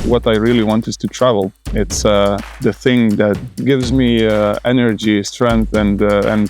what I really want is to travel. It's the thing that gives me energy, strength, and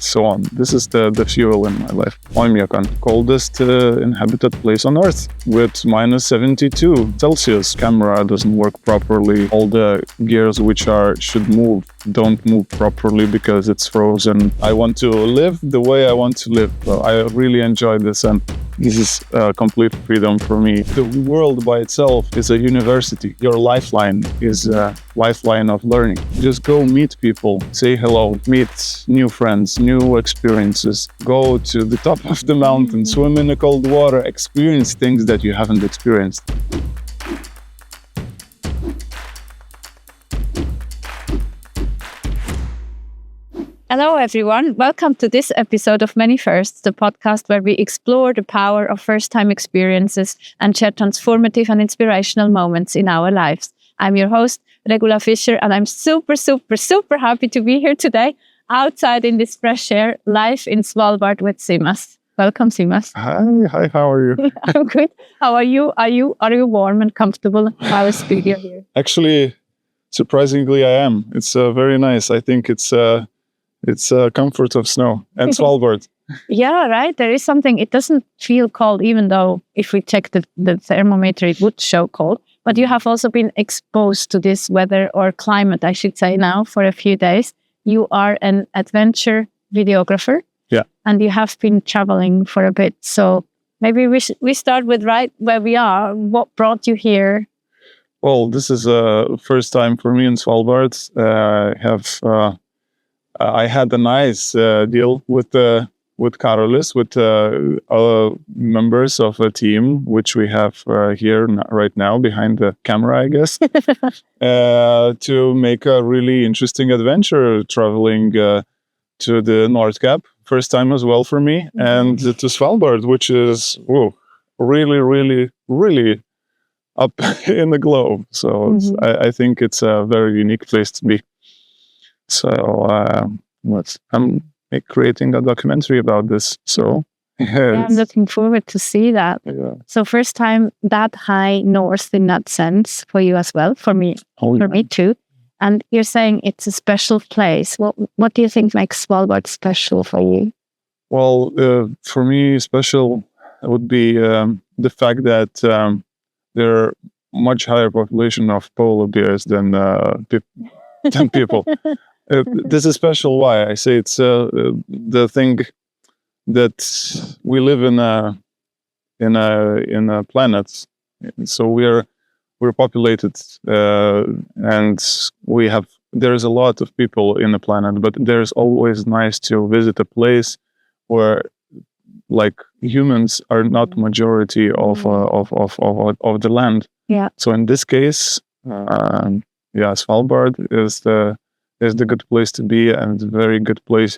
so on. This is the fuel in my life. Oymyakon, coldest inhabited place on Earth, with minus 72 Celsius. Camera doesn't work properly. All the gears which should move don't move properly because it's frozen. I want to live the way I want to live. So I really enjoy this, and this is complete freedom for me. The world by itself is a university. Your lifeline is a lifeline of learning. Just go meet people, say hello, meet new friends, new experiences. Go to the top of the mountain, swim in the cold water, experience things that you haven't experienced. Hello, everyone. Welcome to this episode of Many Firsts, the podcast where we explore the power of first-time experiences and share transformative and inspirational moments in our lives. I'm your host, Regula Fischer, and I'm super happy to be here today, outside in this fresh air, live in Svalbard with Simas. Welcome, Simas. Hi, how are you? I'm good. How are you? Are you warm and comfortable in our studio here? Actually, surprisingly, I am. It's very nice. I think it's comfort of snow and Svalbard. Yeah, right. There is something. It doesn't feel cold, even though if we check the thermometer, it would show cold. But you have also been exposed to this weather or climate, I should say now, for a few days. You are an adventure videographer. Yeah. And you have been traveling for a bit. So maybe we start with right where we are. What brought you here? Well, this is first time for me in Svalbard. I had a nice deal with Karolis, with members of a team, which we have here right now behind the camera, I guess, to make a really interesting adventure traveling to the North Cap. First time as well for me, and to Svalbard, which is really up in the globe. So I think it's a very unique place to be. So I'm creating a documentary about this. So yeah, I'm looking forward to see that. Yeah. So first time that high north in that sense for you as well, for me, me too. And you're saying it's a special place. What do you think makes Svalbard special for you? Well, for me, special would be the fact that there are much higher population of polar bears than people. This is special. Why I say it's the thing that we live in a planet, so we're populated, and there's a lot of people in the planet, but there's always nice to visit a place where like humans are not majority of the land. Yeah. So in this case, Svalbard is the good place to be, and a very good place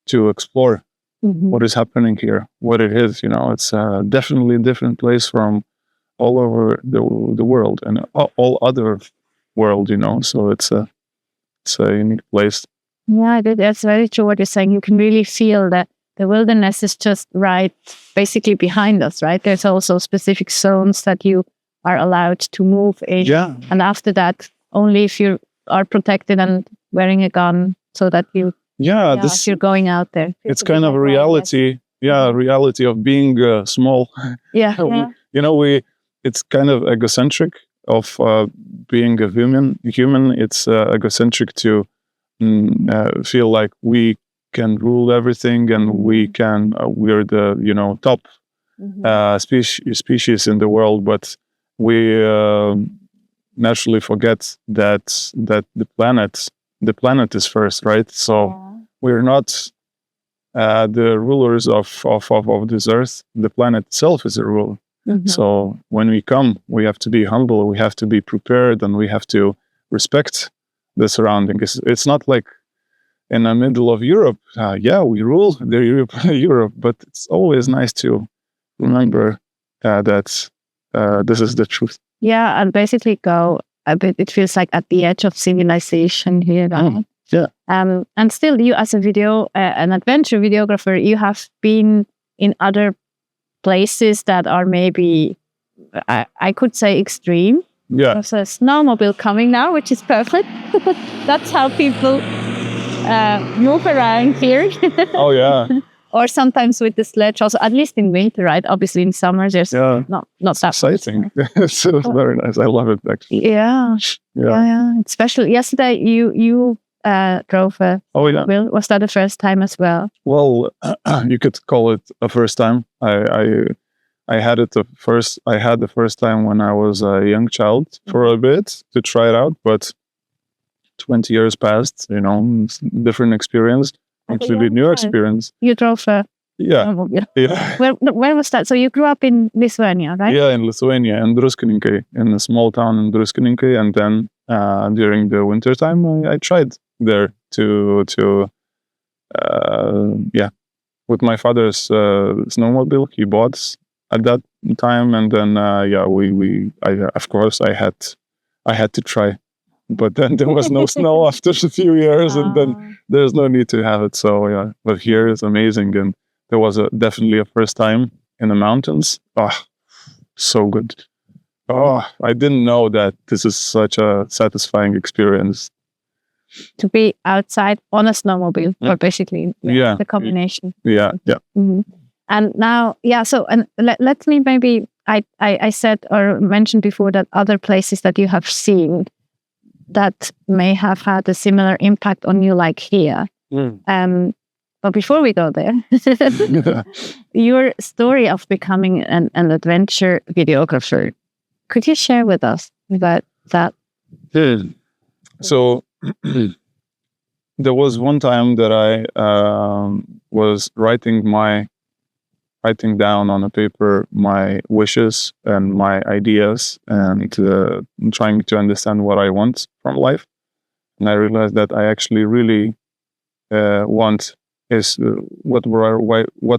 to explore what is happening here, what it is. It's definitely a different place from all over the world and all other world. So it's a unique place. Yeah, that's very true what you're saying. You can really feel that the wilderness is just right, basically behind us, right? There's also specific zones that you are allowed to move in. Yeah. And after that, only if you are protected and wearing a gun, so that if you're going out there. It's kind of a reality. Yeah, reality of being small. Yeah. It's kind of egocentric of being a human. It's egocentric to feel like we can rule everything, and we're the top species in the world, but we naturally forget that the planet is first, right? So we're not the rulers of this earth. The planet itself is a ruler. So when we come, we have to be humble, we have to be prepared, and we have to respect the surroundings. It's not like in the middle of Europe. We rule Europe, but it's always nice to remember that this is the truth. Yeah, and basically go a bit. It feels like at the edge of civilization here. Yeah. And still, you as an adventure videographer, you have been in other places that are maybe, I could say, extreme. Yeah. There's a snowmobile coming now, which is perfect. That's how people move around here. Oh, yeah. Or sometimes with the sledge also, at least in winter, right? Obviously in summer, there's not that exciting. It's very nice. I love it, actually. Yeah. It's special. Yesterday, you drove a snowmobile. Was that the first time as well? Well, you could call it a first time. I had it I had the first time when I was a young child for a bit to try it out, but 20 years passed, different experience, completely new experience. You drove a snowmobile. Yeah. Where was that? So you grew up in Lithuania, right? Yeah, in Lithuania, in Druskininkai, in a small town in Druskininkai, and then during the winter time, I tried there with my father's snowmobile he bought at that time, and then of course I had to try, but then there was no snow after a few years, and then there's no need to have it. So yeah, but here is amazing, and there was definitely a first time in the mountains. So good. I didn't know that this is such a satisfying experience. To be outside on a snowmobile, or basically the combination. Yeah. Mm-hmm. And now, let me maybe, I said or mentioned before that other places that you have seen that may have had a similar impact on you, like here. But before we go there, your story of becoming an adventure videographer, could you share with us about that? So there was one time that I was writing down on a paper my wishes and my ideas, and trying to understand what I want from life. And I realized that I actually really want is what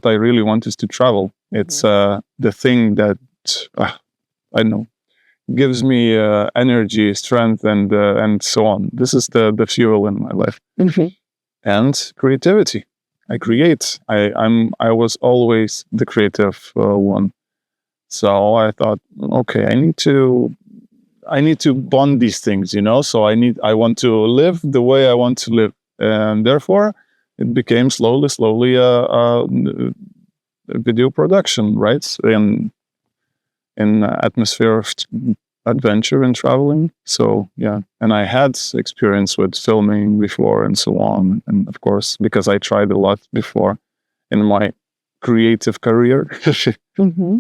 I really want is to travel. It's the thing that I don't know, gives me energy, strength, and so on. This is the fuel in my life. And creativity. I create. I was always the creative one. So I thought, okay, I need to bond these things, So I want to live the way I want to live, and therefore it became slowly a video production, right? In atmosphere of adventure and traveling. So yeah, and I had experience with filming before and so on, and of course because I tried a lot before in my creative career.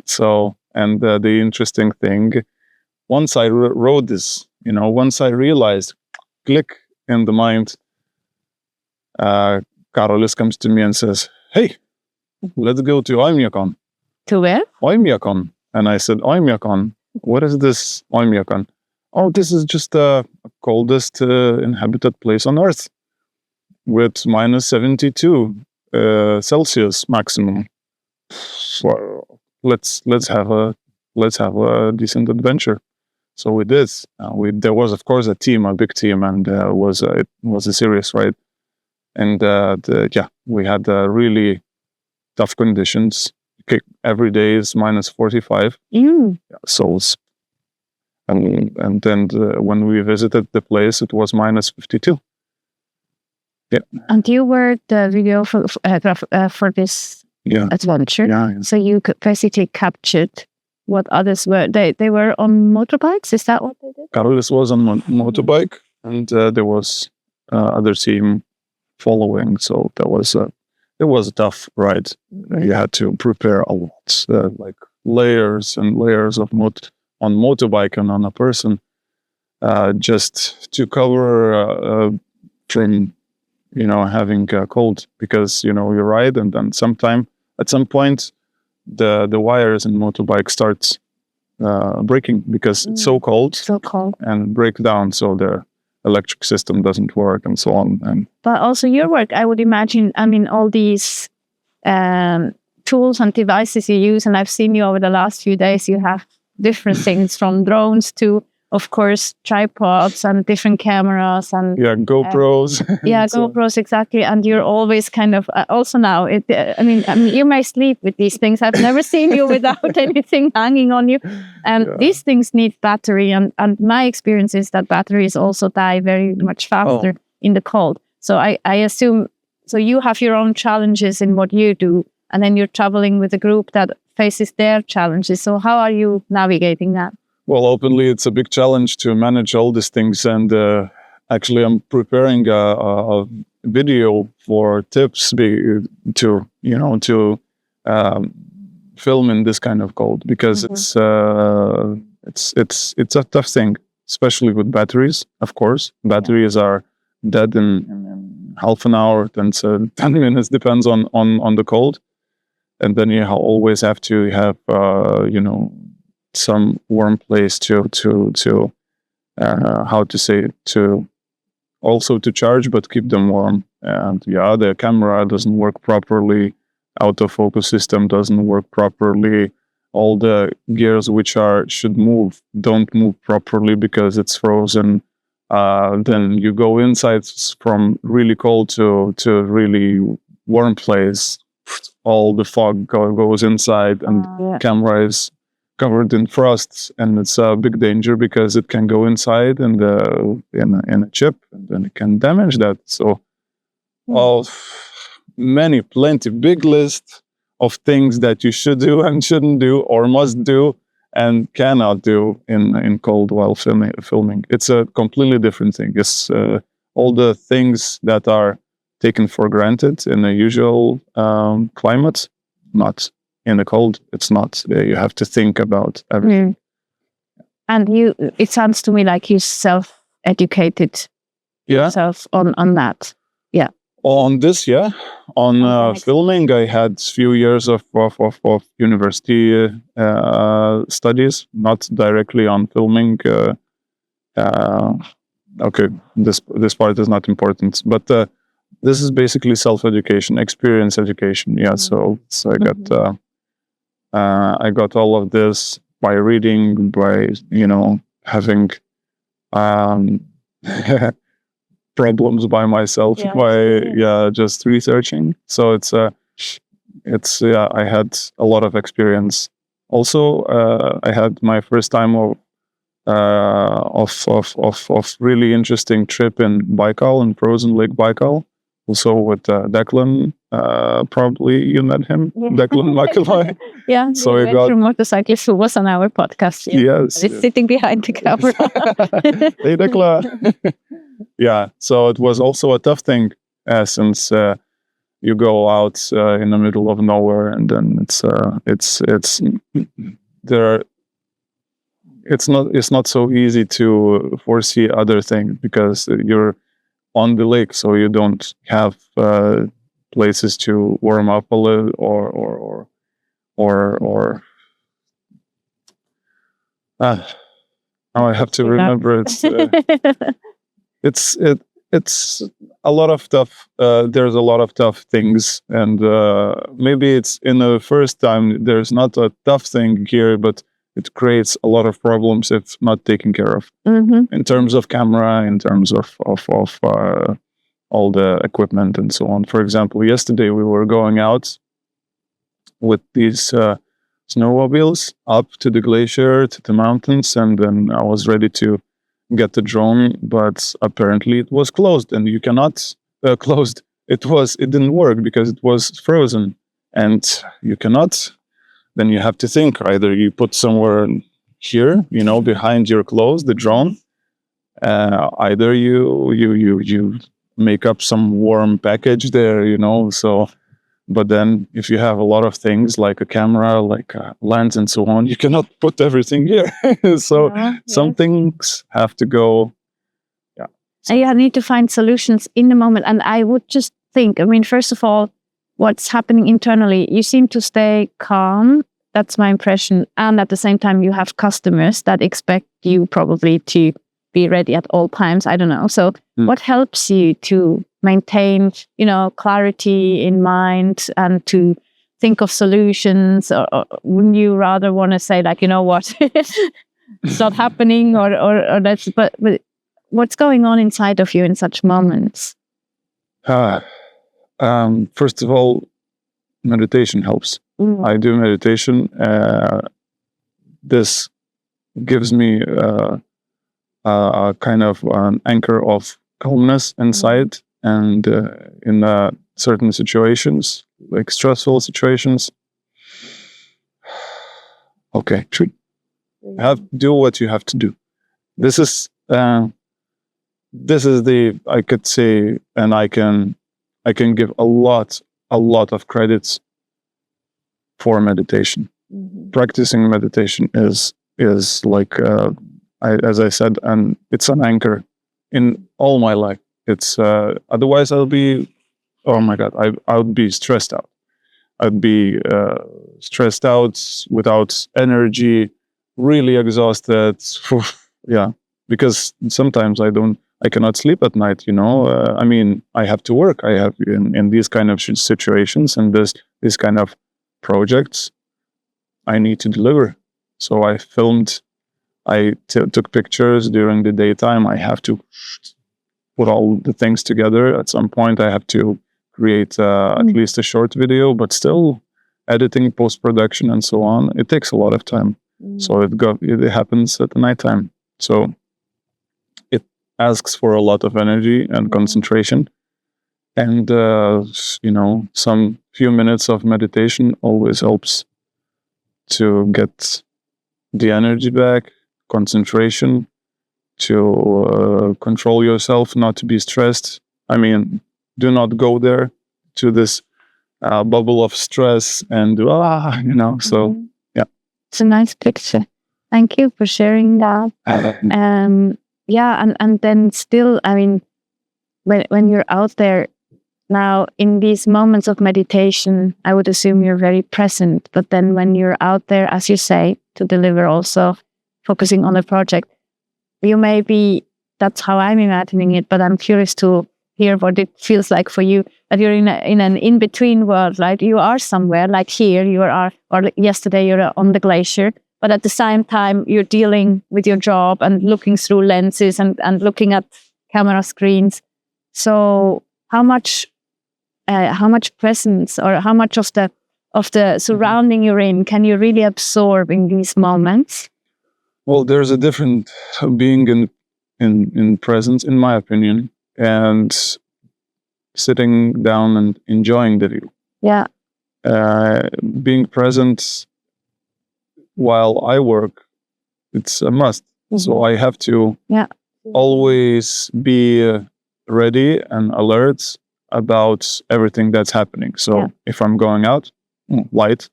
So, and the interesting thing, once I wrote this, once I realized, click in the mind, Karolis comes to me and says, "Hey, let's go to Oymyakon." To where? Oymyakon. And I said, Oymyakon. What is this Oymyakon? Oh, this is just the coldest inhabited place on Earth, with -72 Celsius maximum. So let's have a decent adventure. So we did. There was of course a big team, and it was a serious ride. And we had really tough conditions. Every day is -45. So, and then when we visited the place, it was -52. Yeah. And you were the videographer for this adventure. Yeah. So you basically captured what others were. They were on motorbikes. Is that what they did? Karolis was on motorbike, and there was other team following. So it was a tough ride. You had to prepare a lot, like layers and layers of on motorbike and on a person, just to cover from having a cold, because you ride, and then at some point the wires in motorbike starts breaking because it's so cold and break down, so the electric system doesn't work and so on. But also your work, I would imagine, all these tools and devices you use, and I've seen you over the last few days, you have different things from drones to of course, tripods and different cameras and GoPros. GoPros, exactly. And you're always kind of also now. I mean, you may sleep with these things. I've never seen you without anything hanging on you. These things need battery, and my experience is that batteries also die very much faster in the cold. So I assume. So you have your own challenges in what you do, and then you're traveling with a group that faces their challenges. So how are you navigating that? Well, openly, it's a big challenge to manage all these things. And actually, I'm preparing a video for tips to film in this kind of cold, because it's a tough thing, especially with batteries. Of course, batteries are dead in half an hour, 10 minutes, depends on the cold. And then you always have to have some warm place to also to charge, but keep them warm. And the camera doesn't work properly, autofocus system doesn't work properly, all the gears which should move don't move properly because it's frozen. Then you go inside from really cold to really warm place, all the fog goes inside, and camera is covered in frost, and it's a big danger because it can go inside and in a chip, and then it can damage that. So, plenty big list of things that you should do and shouldn't do, or must do and cannot do in cold while filming. It's a completely different thing. It's all the things that are taken for granted in a usual climate, not in the cold. It's not. You have to think about everything. And it sounds to me like you self-educated yourself on that. Yeah. On this, on filming, I had few years of university studies, not directly on filming. Okay, this part is not important, but this is basically self-education, experience education. Yeah, so I got all of this by reading, by having problems by myself, by just researching. So I had a lot of experience. Also, I had my first time of really interesting trip in Baikal, in frozen Lake Baikal. Also with Declan, probably you met him, Declan Makalai. Yeah, so we got motorcyclist who was on our podcast. Yes, he's sitting behind the camera. Hey, Declan. Yeah, so it was also a tough thing, since you go out in the middle of nowhere, and then it's not so easy to foresee other things, because you're on the lake, so you don't have places to warm up a little, or now I have to remember it's a lot of tough. There's a lot of tough things, and maybe it's in the first time there's not a tough thing here, but it creates a lot of problems if not taken care of. In terms of camera, in terms of all the equipment and so on. For example, yesterday we were going out with these snowmobiles up to the glacier, to the mountains, and then I was ready to get the drone, but apparently it was closed, and you cannot closed. It didn't work because it was frozen, and you cannot. Then you have to think, either you put somewhere here, behind your clothes, the drone. Either you make up some warm package there, So, but then if you have a lot of things like a camera, like a lens, and so on, you cannot put everything here. So some things have to go. Yeah. And you need to find solutions in the moment. And I would just think, first of all, what's happening internally, you seem to stay calm. That's my impression. And at the same time, you have customers that expect you probably to be ready at all times. I don't know. So what helps you to maintain, clarity in mind and to think of solutions? Or wouldn't you rather want to say, like, what, it's not happening, or that's. But what's going on inside of you in such moments? First of all, meditation helps. I do meditation. This gives me a kind of an anchor of calmness inside, and in certain situations, like stressful situations. Okay, do what you have to do. This is the, I could say, and I can give a lot of credits for meditation. Practicing meditation is like, as I said, and it's an anchor in all my life. It's otherwise I'll be, oh my God, I would be stressed out. I'd be stressed out, without energy, really exhausted. Yeah, because sometimes I cannot sleep at night. I mean, I have to work. I have in these kind of situations and this kind of projects, I need to deliver. So I filmed. I took pictures during the daytime. I have to put all the things together. At some point, I have to create at least a short video, but still editing, post-production, and so on. It takes a lot of time. So it happens at the nighttime. So it asks for a lot of energy and concentration. And, some few minutes of meditation always helps to get the energy back, concentration, to control yourself, not to be stressed. I mean, do not go there to this bubble of stress and so yeah. It's a nice picture. Thank you for sharing that. And then still, I mean, when you're out there now in these moments of meditation, I would assume you're very present. But then when you're out there, as you say, to deliver, also focusing on the project, that's how I'm imagining it, but I'm curious to hear what it feels like for you, that you're in an in-between world, right? You are somewhere, like here, or yesterday you're on the glacier, but at the same time, you're dealing with your job and looking through lenses and looking at camera screens. So how much presence, or how much of the surrounding you're in can you really absorb in these moments? Well, there's a different being in presence, in my opinion, and sitting down and enjoying the view. Yeah. Being present while I work, it's a must. So I have to always be ready and alert about everything that's happening. So if I'm going out, light,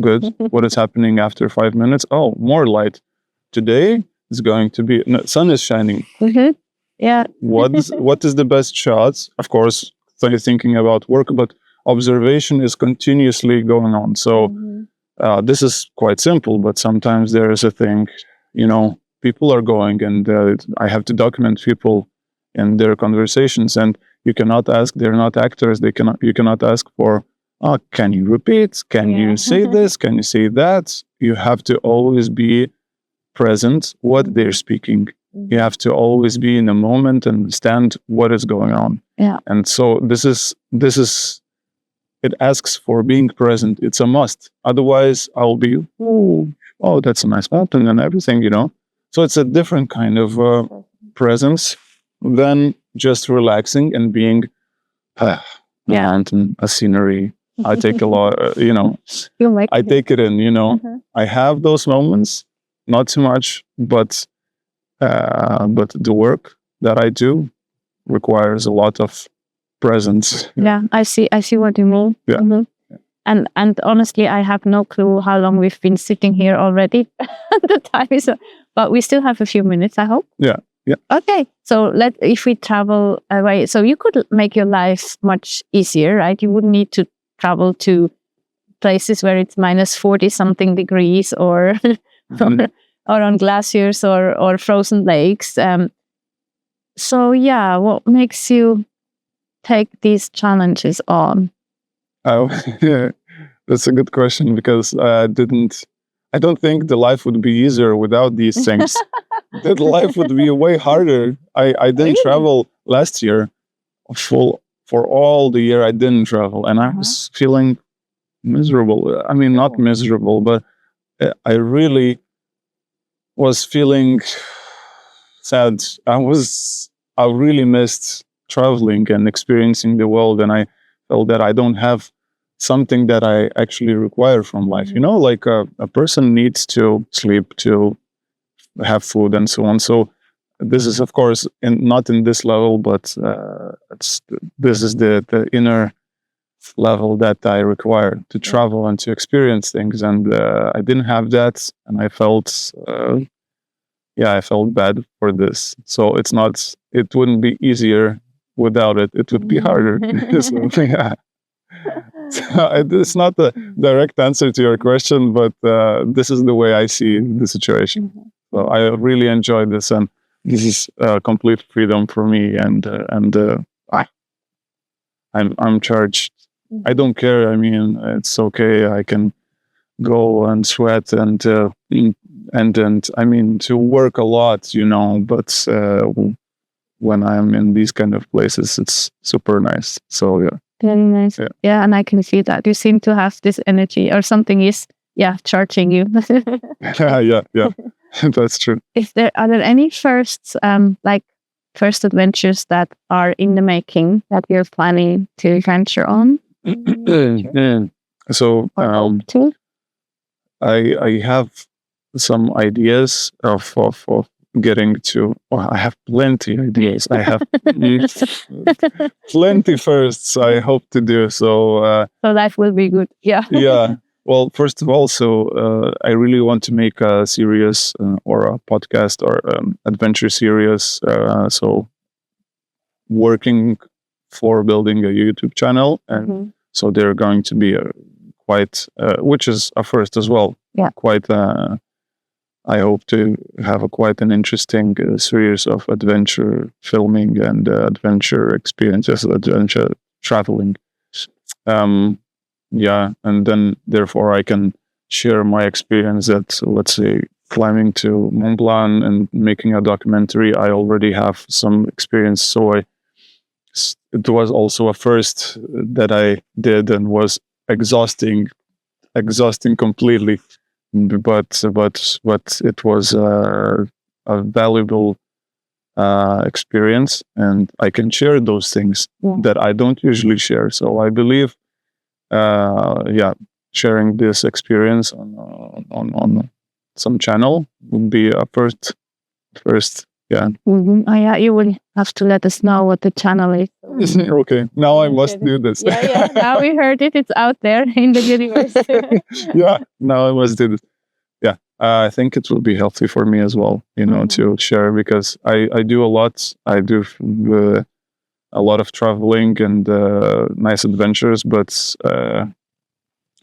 good. What is happening after 5 minutes? Oh, more light. Today is going to be, sun is shining. Yeah. What is the best shots? Of course, thinking about work, but observation is continuously going on. So this is quite simple, but sometimes there is a thing, people are going, and I have to document people and their conversations, and you cannot ask, they're not actors, you cannot ask for, can you repeat? Can you say this? Can you say that? You have to always be present what they're speaking. You have to always be in the moment and understand what is going on. Yeah. And so this is it asks for being present. It's a must. Otherwise I'll be, oh, that's a nice mountain and everything, So it's a different kind of presence than just relaxing and being a mountain, a scenery. I take a lot, I take it in, I have those moments, not too much, but the work that I do requires a lot of presence. Yeah, I see what you mean. Yeah. And honestly, I have no clue how long we've been sitting here already. The time is, but we still have a few minutes, I hope. Yeah. Okay, so if we travel away, so you could make your life much easier, right? You wouldn't need to travel to places where it's minus 40 something degrees, or or on glaciers or frozen lakes. So yeah, what makes you take these challenges on? Oh, yeah, that's a good question, because I don't think the life would be easier without these things. That life would be way harder. I didn't travel last year for all the year. I didn't travel, and I was feeling miserable. I mean, not miserable, but I really was feeling sad. I really missed traveling and experiencing the world, and I felt that I don't have something that I actually require from life. You know, like a person needs to sleep, to have food, and so on. So this is, of course, not in this level, but this is the inner level that I require to travel and to experience things. And I didn't have that, and I felt, I felt bad for this. So it wouldn't be easier without it. It would be harder. So, yeah. It's not a direct answer to your question, but this is the way I see the situation. So I really enjoy this, and this is complete freedom for me. And I'm charged. I don't care. I mean, it's okay. I can go and sweat and I mean, to work a lot, you know. But when I'm in these kind of places, it's super nice. So yeah. Very nice. Yeah, and I can see that you seem to have this energy, or something is charging you. yeah, that's true. Are there any firsts, like first adventures that are in the making that you're planning to venture on? So I have some ideas of getting to. I have plenty ideas. I have plenty firsts I hope to do. So life will be good. Yeah. Yeah. Well, first of all, so I really want to make a series or a podcast or adventure series. So working for building a YouTube channel, and so they're going to be quite, which is a first as well. Yeah. Quite. I hope to have quite an interesting series of adventure filming and adventure experiences, adventure traveling. And then therefore I can share my experience at, let's say, climbing to Mont Blanc and making a documentary. I already have some experience, so it was also a first that I did, and was exhausting completely. But it was a valuable experience, and I can share those things that I don't usually share. So I believe, sharing this experience on some channel would be a first. Yeah. You will have to let us know what the channel is. Okay. Now I must do this. Now we heard it. It's out there in the universe. Yeah. Now I must do this. Yeah. I think it will be healthy for me as well, you know, to share, because I do a lot. I do a lot of traveling and nice adventures, but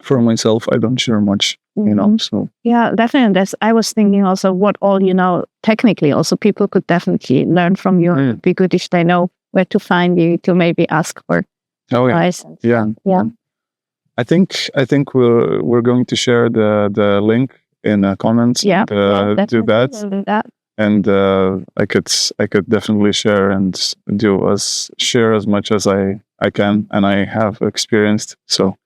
for myself, I don't share much, you know. So yeah, definitely. I was thinking also what all, you know, technically also people could definitely learn from you. It'd be good if they know where to find you, to maybe ask for advice. Yeah. I think we're going to share the link in the comments. Yeah, do that. And I could definitely share and share as much as I can, and I have experienced. So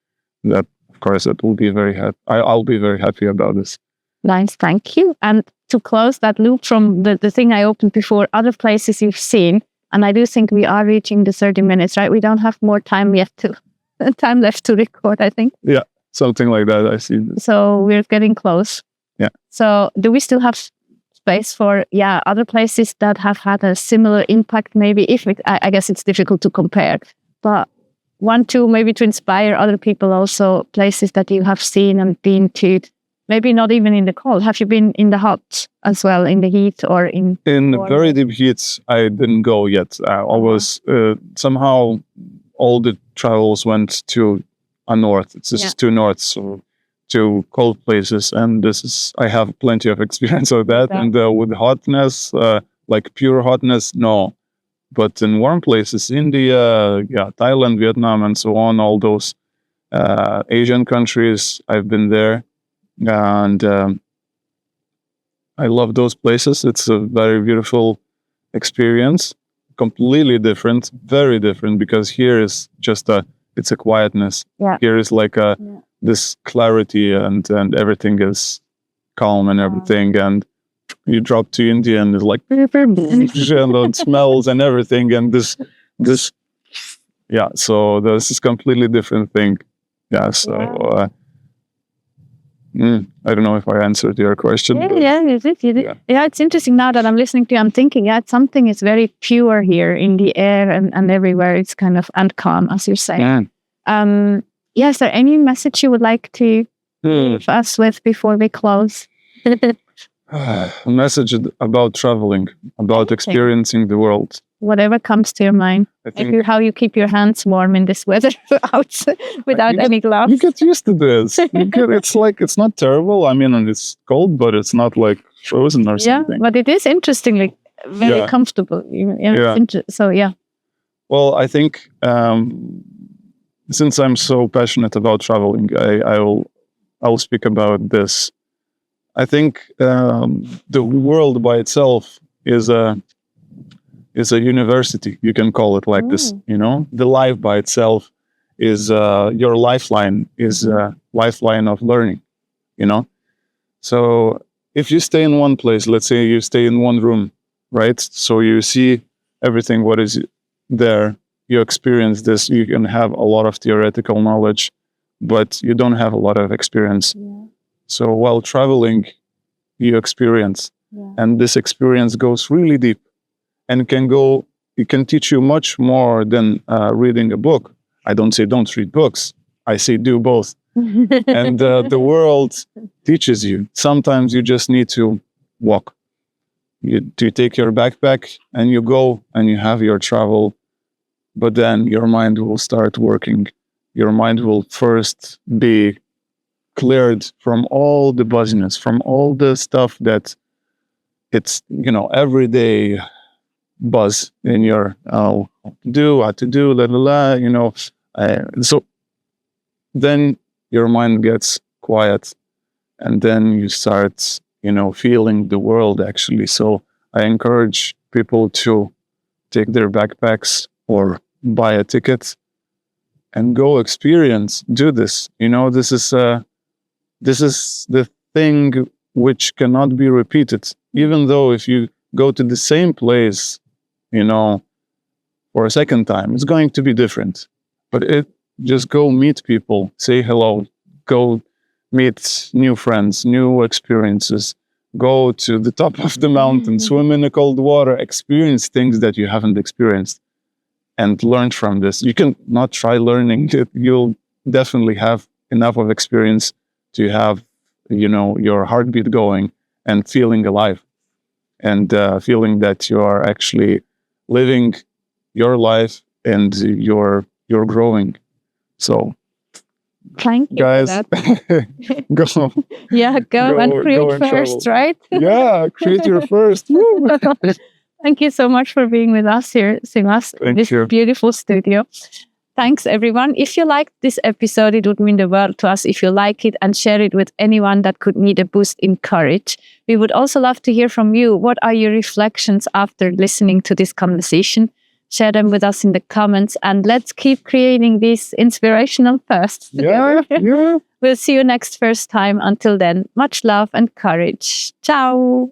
that, of course, it will be very happy. I'll be very happy about this. Nice, thank you. And to close that loop from the thing I opened before, other places you've seen, and I do think we are reaching the 30 minutes, right? We don't have more time left to record, I think. Yeah, something like that. I see this. So we're getting close. Yeah. So do we still have space for other places that have had a similar impact? Maybe I guess it's difficult to compare, but one, two, maybe to inspire other people also, places that you have seen and been to, maybe not even in the cold. Have you been in the hot as well, in the heat, or in very deep heat? I didn't go yet. I was somehow all the travels went to a north. It's just to north, so to cold places, and I have plenty of experience of that. And with hotness, like pure hotness, no. But in warm places, India, Thailand, Vietnam, and so on, all those Asian countries, I've been there. and I love those places. It's a very beautiful experience, completely different, very different, because here is just it's a quietness. Yeah. Here is like this clarity, and everything is calm and everything. And you drop to India and it's like and smells and everything, and this so this is completely different thing. So I don't know if I answered your question. You did. Yeah, it's interesting now that I'm listening to you. I'm thinking, something is very pure here in the air and everywhere. It's kind of and calm, as you're saying. Is there any message you would like to leave us with before we close? A message about traveling, about experiencing the world. Whatever comes to your mind. Maybe how you keep your hands warm in this weather without any gloves. You get used to this. It's not terrible. I mean, it's cold, but it's not like frozen or something. Yeah, but it is interestingly very comfortable. Well, I think since I'm so passionate about traveling, I'll speak about this. I think the world by itself is a university. You can call it like this. The life by itself is your lifeline. Is a lifeline of learning. So if you stay in one place, let's say you stay in one room, right? So you see everything what is there. You experience this. You can have a lot of theoretical knowledge, but you don't have a lot of experience. Yeah. So while traveling, you experience, and this experience goes really deep, and it can teach you much more than reading a book. I don't say don't read books. I say do both. And the world teaches you. Sometimes you just need to walk. You take your backpack and you go and you have your travel, but then your mind will start working. Your mind will first be cleared from all the buzziness, from all the stuff that it's, everyday buzz in your what to do, so then your mind gets quiet, and then you start, feeling the world actually. So I encourage people to take their backpacks or buy a ticket and go experience, do this. This is the thing which cannot be repeated. Even though if you go to the same place, for a second time, it's going to be different. But just go meet people, say hello, go meet new friends, new experiences, go to the top of the mountain, swim in the cold water, experience things that you haven't experienced, and learn from this. You can not try learning it. You'll definitely have enough of experience to have, your heartbeat going and feeling alive, and feeling that you are actually living your life and you're growing. So thank you, guys. Go. Yeah, go and create first, right? Yeah, create your first. Thank you so much for being with us here, Simas, in this beautiful studio. Thanks, everyone. If you liked this episode, it would mean the world to us if you like it and share it with anyone that could need a boost in courage. We would also love to hear from you. What are your reflections after listening to this conversation? Share them with us in the comments, and let's keep creating these inspirational firsts together. Yeah. We'll see you next first time. Until then, much love and courage. Ciao.